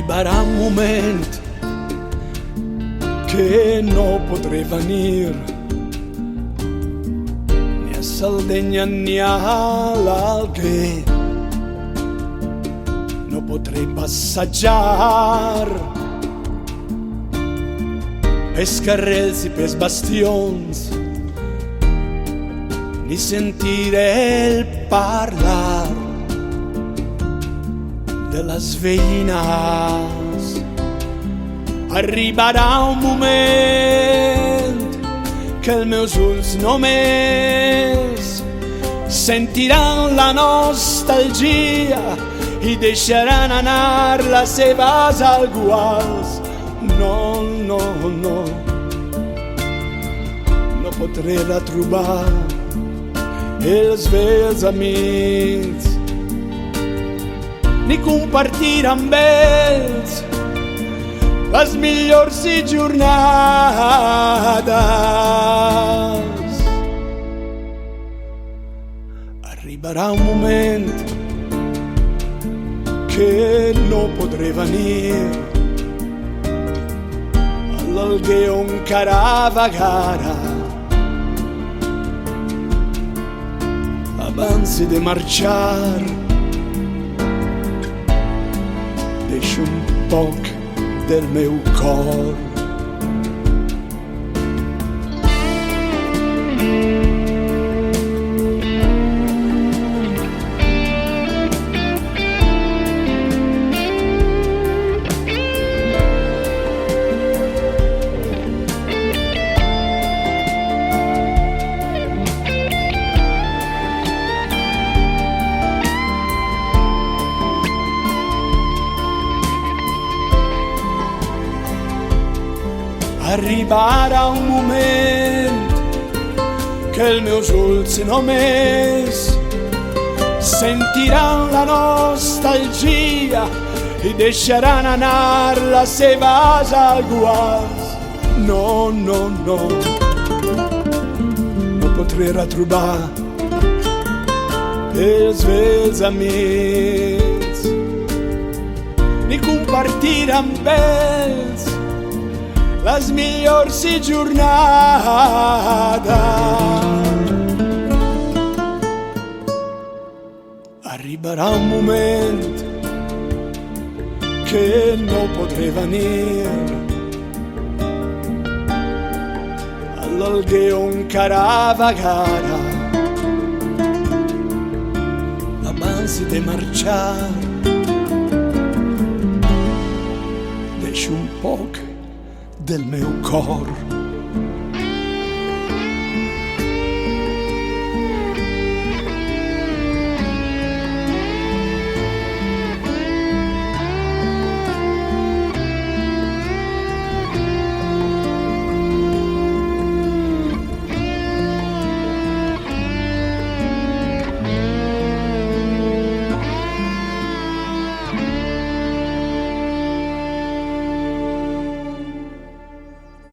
Arribarà un momento che non potrei venire né a Sardegna né all'Alghe, non potrei passeggiare per scarrelsi, per bastions, né sentire il parlare de las veïnes. Arribarà un moment que els meus ulls només sentiran la nostalgia i deixaran anar les seves alguals. No, no, no, no potré retrobar els vells amics ni compartir amb ells les millors jornades. Arribarà un moment que no podré venir a l'Alguer on caravagara abans de marxar. Deixo un poc del meu cor. Arribarà un moment que els meus ulls només sentiran la nostalgia i deixaran anar les seves algues. No, no, no, no potré retrobar els vells amics ni compartir amb ells les millors jornades. Arribarà un moment que no podré venir a l'Alguer on caravagara abans de marxar. Deixo un poc del meu cor.